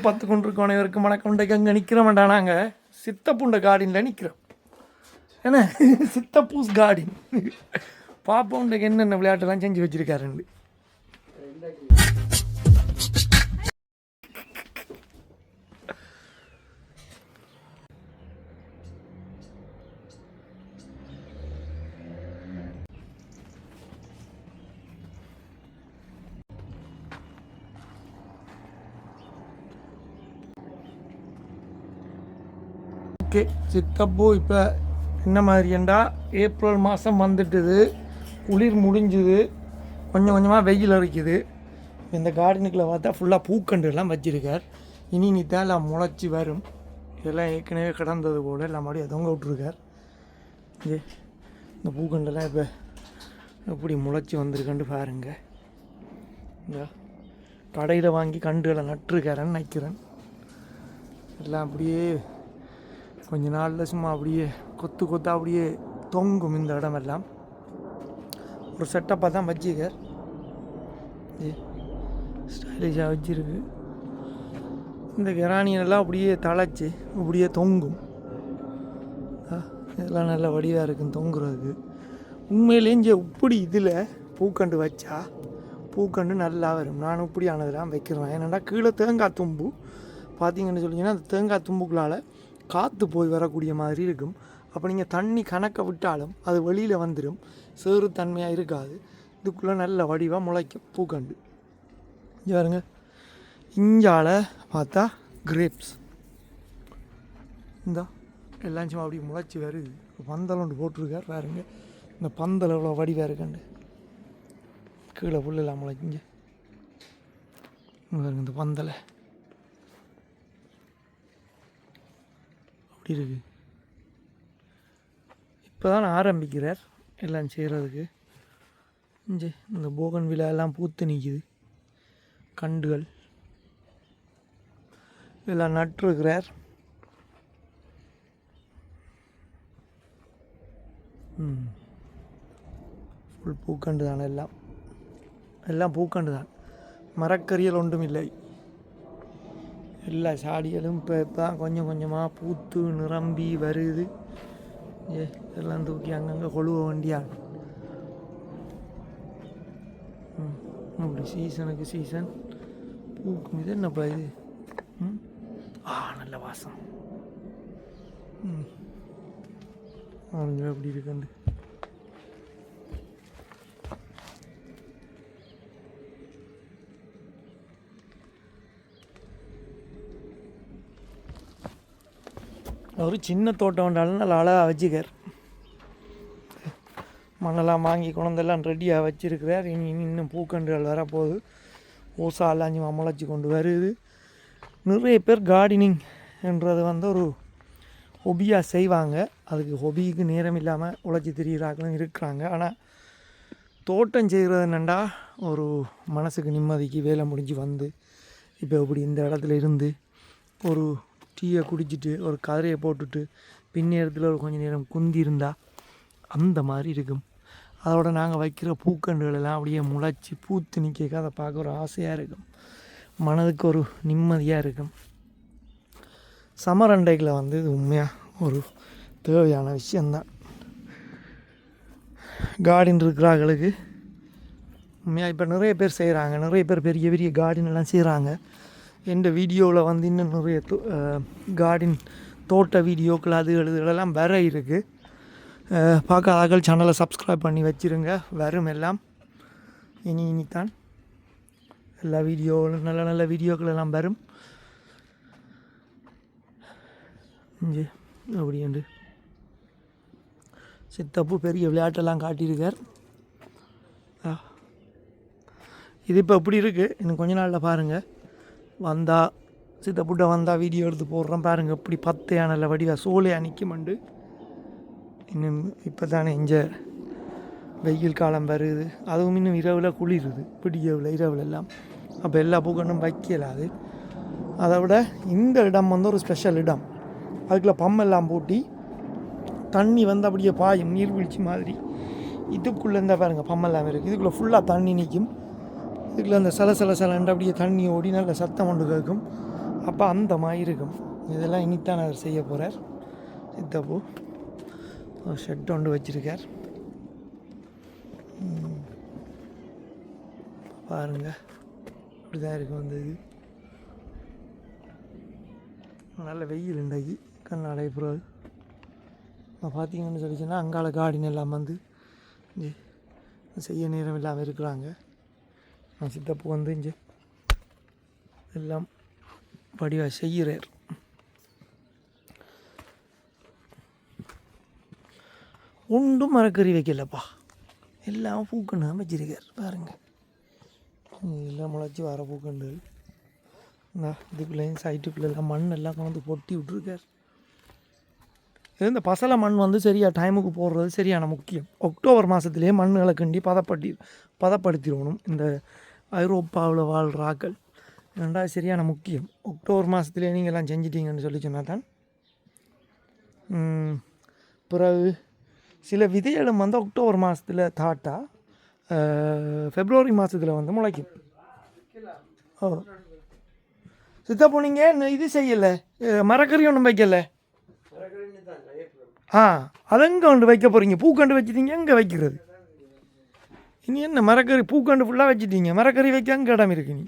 பார்த்து கொண்டிருக்கோம் வணக்கம். இன்றைக்கு அங்கே நிற்கிற வேண்டாம், நாங்கள் சித்தப்புண்ட கார்டனில் நிற்கிறோம். என்ன சித்தப்பூஸ் கார்டன் பார்ப்போம். இன்றைக்கு என்னென்ன விளையாட்டுலாம் செஞ்சு வச்சுருக்காருண்டு. ஓகே, சித்தப்பூ இப்போ என்ன மாதிரியண்டா, ஏப்ரல் மாதம் வந்துட்டுது, குளிர் முடிஞ்சுது, கொஞ்சம் கொஞ்சமாக வெயில் அடிக்குது. இந்த கார்டனுக்குள்ளே பார்த்தா ஃபுல்லாக பூக்கண்டுலாம் வச்சுருக்கார். இனி தான் எல்லாம் முளைச்சி வரும். இதெல்லாம் ஏற்கனவே கிடந்தது போல் எல்லாம் மறுபடியும் தொங்க விட்ருக்கார். இந்த பூக்கண்டெல்லாம் இப்போ எப்படி முளைச்சி வந்திருக்கண்டு பாருங்க. இந்த கடையில் வாங்கி கண்டுகளை நட்டுருக்காரன்னு நினைக்கிறேன். எல்லாம் அப்படியே கொஞ்ச நாளில் சும்மா அப்படியே கொத்து கொத்தாக அப்படியே தொங்கும் இந்த இடமெல்லாம். ஒரு செட்டப்பாக தான் வச்சுக்கார். ஸ்டைலிஷாக வச்சுருக்கு. இந்த கெரானியெல்லாம் அப்படியே தழைச்சி அப்படியே தொங்கும். இதெல்லாம் நல்ல வடிவாக இருக்குன்னு தொங்குறதுக்கு. உண்மையிலே இங்கே இப்படி இதில் பூக்கண்டு வச்சா பூக்கண்டு நல்லா வரும். நானும் இப்படியானதெல்லாம் வைக்கிறேன். ஏன்னாடா கீழே தேங்காய் தும்பு பார்த்தீங்கன்னு சொல்லிங்கன்னா அந்த தேங்காய் தும்புக்களால் காற்று போய் வரக்கூடிய மாதிரி இருக்கும். அப்போ நீங்கள் தண்ணி கணக்க விட்டாலும் அது வெளியில் வந்துடும், சேறு தன்மையாக இருக்காது. இதுக்குள்ளே நல்ல வடிவாக முளைக்கும் பூக்கண்டு. இங்கே பாருங்க, இஞ்சால பார்த்தா கிரேப்ஸ் இந்த எல்லாம் சும்மா அப்படி முளைச்சி வருது. பந்தல் ஒன்று போட்டிருக்கார் பாருங்க. இந்த பந்தல் எவ்வளோ வடிவாக இருக்குண்டு. கீழே புல்லெல்லாம் முளைக்குங்க பாருங்க. இந்த பந்தலை அப்படி இருக்கு. இப்போ தான் ஆரம்பிக்கிறார் எல்லாம் செய்கிறதுக்கு. இந்த போகன் விழா எல்லாம் பூத்து நிற்கிது. கண்டுகள் இதெல்லாம் நட்டுருக்கிறார். ஃபுல் பூக்கண்டு தான். எல்லாம் பூக்கண்டு தான். மரக்கறியல் ஒன்றும் இல்லை. எல்லா சாடிகளும் இப்போ தான் கொஞ்சம் கொஞ்சமாக பூத்து நிரம்பி வருது. எல்லாம் தூக்கி அங்கங்கே கொழுவ வேண்டியாகும். அப்படி சீசனுக்கு சீசன் பூக்கும். இது என்னப்பா இது? நல்ல வாசம். பாருங்க அப்படி இருக்குண்டு. ஒரு சின்ன தோட்டம் வேண்டாலும் நல்லா அழகாக வச்சுக்கார். மண்ணெல்லாம் வாங்கி குழந்தெல்லாம் ரெடியாக வச்சுருக்கிறார். இன்னும் பூக்கன்றுகள் வரப்போகுது. ஓசா எல்லாம் முளைச்சி கொண்டு வருது. நிறைய பேர் கார்டனிங் என்றது ஒரு ஹொபியாக செய்வாங்க. அதுக்கு ஹொபிக்கு நேரம் இல்லாமல் உழைச்சி திரிகிறார்களும் இருக்கிறாங்க. ஆனால் தோட்டம் செய்கிறது என்னென்னா ஒரு மனசுக்கு நிம்மதிக்கு வேலை முடிஞ்சு வந்து இப்போ இப்படி இந்த இடத்துல இருந்து ஒரு டீயை குடிச்சிட்டு ஒரு கதிரையை போட்டுட்டு பின்னேரத்தில் ஒரு கொஞ்சம் நேரம் குந்தி இருந்தால் அந்த மாதிரி இருக்கும். அதோட நாங்கள் வைக்கிற பூக்கண்டுகள் எல்லாம் அப்படியே முளைச்சி பூத்து நிற்க அதை பார்க்க ஒரு ஆசையாக இருக்கும். மனதுக்கு ஒரு நிம்மதியாக இருக்கும். சம்மர் அண்டைக்கில் இது உண்மையாக ஒரு தேவையான விஷயந்தான். கார்டன் இருக்கிறார்களுக்கு உண்மையாக இப்போ நிறைய பேர் செய்கிறாங்க. நிறைய பேர் பெரிய பெரிய கார்டன் எல்லாம் செய்கிறாங்க. எந்த வீடியோவில் இன்னும் நிறைய கார்டன் தோட்ட வீடியோக்கள் அது எழுதுகளெல்லாம் வர இருக்குது. பார்க்காதாக்கள் சேனலை சப்ஸ்கிரைப் பண்ணி வச்சுருங்க. வரும் எல்லாம் இனித்தான் எல்லா வீடியோவும் நல்ல நல்ல வீடியோக்கள் எல்லாம் வரும். இங்கே அப்படின்ட்டு சித்தப்பூ பெரிய விளையாட்டெல்லாம் காட்டியிருக்கார். இது இப்போ எப்படி இருக்குது இன்னும் கொஞ்ச நாளில் பாருங்கள். வந்தால் சித்தப்புட்டை வந்தால் வீடியோ எடுத்து போடுறோம் பாருங்கள். எப்படி பத்தையான வடிவா சோலையாக நிற்குமண்டு. இன்னும் இப்போ தானே இங்கே வெயில் காலம் வருது. அதுவும் இன்னும் இரவில் குளிருது, பிடிக்கவில் இரவில் எல்லாம். அப்போ எல்லா பூக்கண்டும் வைக்கலாது. அதை விட இந்த இடம் ஒரு ஸ்பெஷல் இடம். அதுக்குள்ளே பம்பெல்லாம் பூட்டி தண்ணி அப்படியே பாயும் நீர்வீழ்ச்சி மாதிரி. இதுக்குள்ளே இருந்தால் பாருங்கள் பம்பெல்லாம் இருக்குது. இதுக்குள்ளே ஃபுல்லாக தண்ணி நிற்கும். இதுக்குள்ளே அந்த சில அப்படியே தண்ணி ஓடி நல்ல சத்தம் ஒன்று கேட்கும். அப்போ அந்த மாதிரி இருக்கும். இதெல்லாம் இனித்தான் அவர் செய்ய போகிறார். சித்தப்பூ ஷெட் ஒன்று வச்சுருக்கார். பாருங்கள், இப்படிதான் இருக்கும் அந்த இது. நல்ல வெயில் இன்றைக்கு கண்ணாடை புறாது பார்த்தீங்கன்னு சொல்லிச்சுன்னா அங்கால கார்டன் எல்லாம் வந்து செய்ய நேரம் இல்லாமல் இருக்கிறாங்க. சித்தப்பூ வந்து இங்கே எல்லாம் படிவாக செய்கிறார். ஒன்றும் மரக்கறி வைக்கலப்பா, எல்லாம் பூக்கண்டு வச்சிருக்கார். பாருங்கள், எல்லாம் முளைச்சி வர பூக்கண்டு. இதுக்குள்ளேயும் சைட்டுக்குள்ளெல்லாம் மண்ணெல்லாம் கொண்டு பொட்டி விட்ருக்கார். இந்த பசலை மண் வந்து சரியாக டைமுக்கு போடுறது சரியான முக்கியம். அக்டோபர் மாதத்துலேயே மண்ணுகளை கிண்டி பதப்படுத்திடணும். இந்த ஐரோப்பாவில் வாழ்கிற ஆக்கள் ரெண்டாவது சரியான முக்கியம். அக்டோபர் மாதத்துலேயே நீங்கள்லாம் செஞ்சிட்டீங்கன்னு சொல்லி சொன்னால் தான். பிறகு சில விதைகளும் வந்து அக்டோபர் மாதத்தில் தாட்டா ஃபெப்ரவரி மாதத்தில் வந்து முளைக்கும். ஓ சித்தப்பூ நீங்கள் இது செய்யலை, மரக்கறி ஒன்றும் வைக்கலை. அதெங்கே கொண்டு வைக்க போகிறீங்க? பூக்கண்டு வச்சுட்டீங்க, எங்கே வைக்கிறது? இனி என்ன மரக்கறி? பூக்கண்டு ஃபுல்லாக வச்சுட்டீங்க, மரக்கறி வைக்க அங்கே இடம் இருக்கு. நீ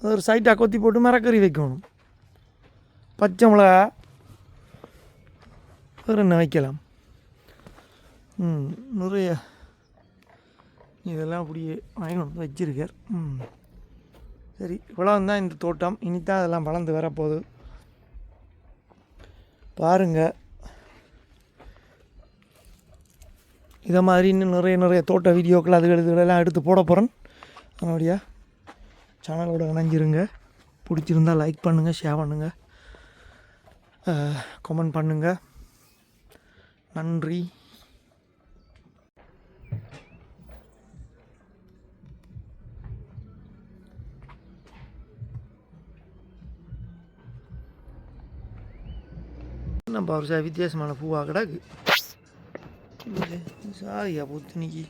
ஒரு சைட்டாக கொத்தி போட்டு மரக்கறி வைக்கணும். பச்சை மிளகா வேறு என்ன வைக்கலாம்? நிறைய இதெல்லாம் அப்படியே வாங்கி வந்து வச்சுருக்கார். சரி, இவ்வளோ தான் இந்த தோட்டம். இனித்தான் அதெல்லாம் வளர்ந்து வரப்போகுது. பாருங்கள், இதை மாதிரி இன்னும் நிறைய தோட்ட வீடியோக்கள் இதுகளெல்லாம் எடுத்து போட போகிறேன். அதனுடைய சேனலோட இணைஞ்சிருங்க. பிடிச்சிருந்தால் லைக் பண்ணுங்கள், ஷேர் பண்ணுங்கள், கமெண்ட் பண்ணுங்கள். நன்றி. நம்ம ஒரு வித்தியாசமான பூவாக கிடக்கு. சாரியா பூத்தினிக்கு.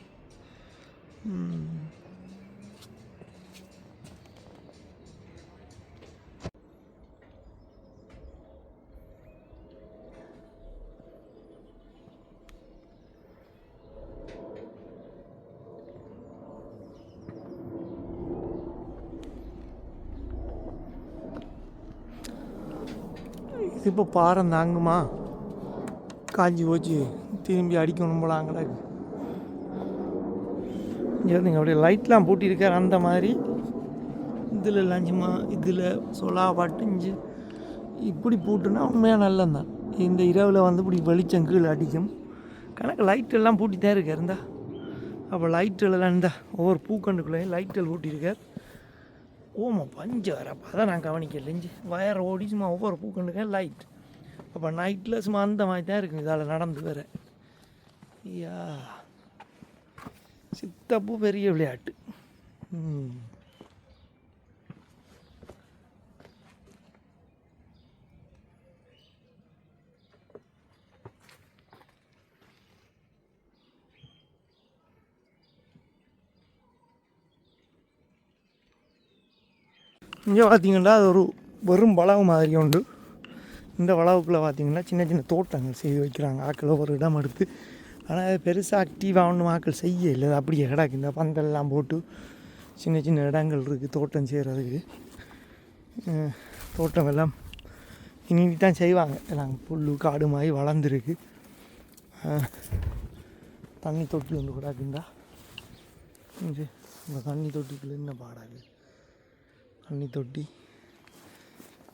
இது இப்போ பாரம் தாங்குமா? காஞ்சி போச்சு, திரும்பி அடிக்கணும் போலாங்களா. இங்கே அப்படியே லைட்லாம் பூட்டியிருக்கார். அந்த மாதிரி இதில் லஞ்சுமா இதில் சொலா பாட்டு இப்படி பூட்டுனா உண்மையாக நல்லந்தான். இந்த இரவில் வந்து இப்படி வெளிச்சம் கீழே அடிக்கும். கணக்கு லைட்டெல்லாம் பூட்டி தான் இருக்கார். இருந்தா அப்போ லைட்டெல்லாம் இருந்தா ஒவ்வொரு பூக்கண்டுக்குள்ளேயும் லைட்டெல்லாம் பூட்டியிருக்கார். ஓமா பஞ்சு வரப்போ அதான் நான் கவனிக்கல. வயர் ஓடி சும்மா ஒவ்வொரு பூக்கண்டுக்கேன் லைட். அப்போ நைட்டில் சும்மா அந்த மாதிரி தான் இருக்குது. இதால் நடந்து வேற ஐயா, சித்தப்பூ பெரிய விளையாட்டு. இங்கே பார்த்தீங்கன்னா அது ஒரு வெறும் வளவு மாதிரி உண்டு. இந்த வளவுக்குள்ளே பார்த்திங்கன்னா சின்ன தோட்டங்கள் செய்து வைக்கிறாங்க ஆக்கள் ஒரு இடம் எடுத்து. ஆனால் பெருசாக ஆக்டிவாக ஒன்றும் ஆக்கள் செய்ய இல்லை, அப்படியே கிடக்கு. இந்த பந்தல்லாம் போட்டு சின்ன இடங்கள் இருக்குது தோட்டம் செய்கிறதுக்கு. தோட்டம் எல்லாம் இனி தான் செய்வாங்க. எல்லாம் புல் காடு மாதிரி வளர்ந்துருக்கு. தண்ணி தொட்டி ஒன்று கிடக்குண்டா. இந்த தண்ணி தொட்டிக்குள்ள என்ன பாடாது. தண்ணி தொட்டி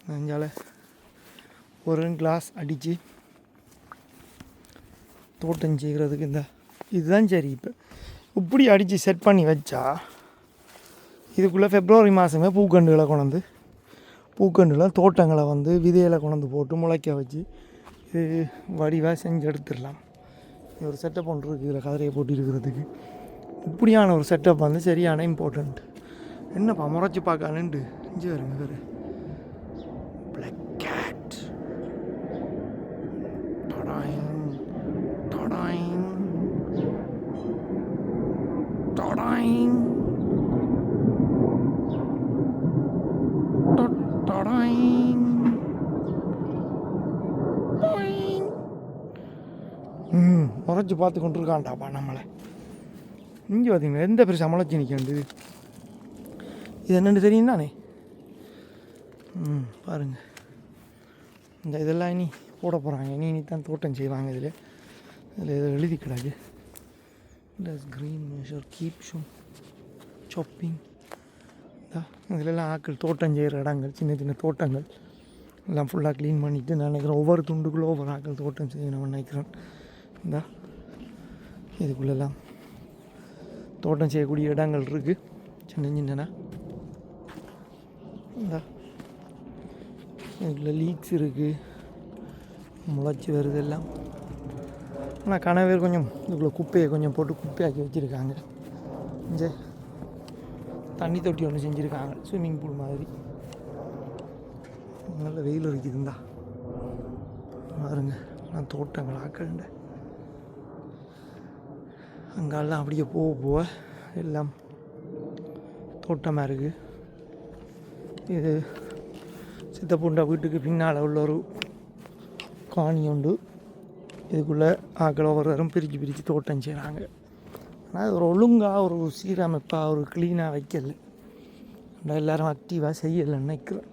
நெஞ்சால் ஒரு கிளாஸ் அடித்து தோட்டம் செய்கிறதுக்கு இதுதான் சரி. இப்போ இப்படி அடித்து செட் பண்ணி வச்சா இதுக்குள்ளே ஃபெப்ரவரி மாதமே பூக்கண்டுகளை கொண்டு தோட்டங்களை வந்து விதைகளை கொண்டு போட்டு முளைக்க வச்சு இது வடிவாக செஞ்சு எடுத்துடலாம். இது ஒரு செட்டப் ஒன்று இருக்குது இதில் கதிரையை போட்டு இருக்கிறதுக்கு. இப்படியான ஒரு செட்டப் வந்து சரியான இம்பார்ட்டண்ட். என்னப்பா முறைச்சி பார்க்கானுண்டு இஞ்சி வருங்க வேறு. பிளாக் கேட் டடாயிங் டடாயிங் டடாயிங் முறைச்சி பார்த்து கொண்டு இருக்கான்டாப்பா நம்மளை. இங்கே பார்த்தீங்களா எந்த பெருசாக முளைச்சி நிற்காண்டு. இது என்னென்னு தெரியும் தானே. பாருங்கள், இந்த இதெல்லாம் இனி போட போகிறாங்க. இனி தான் தோட்டம் செய்வாங்க. இதில் ஏதோ எழுதி கிடாது. Green measure keep shoe shopping. இதிலெல்லாம் ஆக்கள் தோட்டம் செய்கிற இடங்கள், சின்ன சின்ன தோட்டங்கள் எல்லாம் ஃபுல்லாக க்ளீன் பண்ணிவிட்டு நான் நினைக்கிறேன் ஒவ்வொரு துண்டுக்குள்ளே ஒவ்வொரு ஆக்கள் தோட்டம் செய்யணும்னு நினைக்கிறேன். இதுக்குள்ளெல்லாம் தோட்டம் செய்யக்கூடிய இடங்கள் இருக்குது சின்ன சின்னனா. இதுக்குள்ள லீக்ஸ் இருக்குது, முளைச்சி வருது எல்லாம். ஆனால் கனவேர் கொஞ்சம் இதுக்குள்ளே குப்பையை கொஞ்சம் போட்டு குப்பையாக்கி வச்சுருக்காங்க. இங்கே தண்ணி தொட்டி ஒன்று செஞ்சுருக்காங்க, ஸ்விம்மிங் பூல் மாதிரி. நல்ல வெயில் இருக்குதுந்தா பாருங்க. நான் தோட்டங்கள் ஆக்கண்ட அங்கெல்லாம் அப்படியே போக எல்லாம் தோட்டமாக இருக்குது. இது சித்தப்பூண்டா வீட்டுக்கு பின்னால் உள்ள ஒரு காணி உண்டு. இதுக்குள்ளே ஆக்கள் ஒவ்வொருவரும் பிரித்து தோட்டம் செய்கிறாங்க. ஆனால் அது ஒரு ஒழுங்காக ஒரு சீரமைப்பாக ஒரு க்ளீனாக வைக்கல. எல்லோரும் ஆக்டிவாக செய்யலைன்னு நினைக்கிறேன்.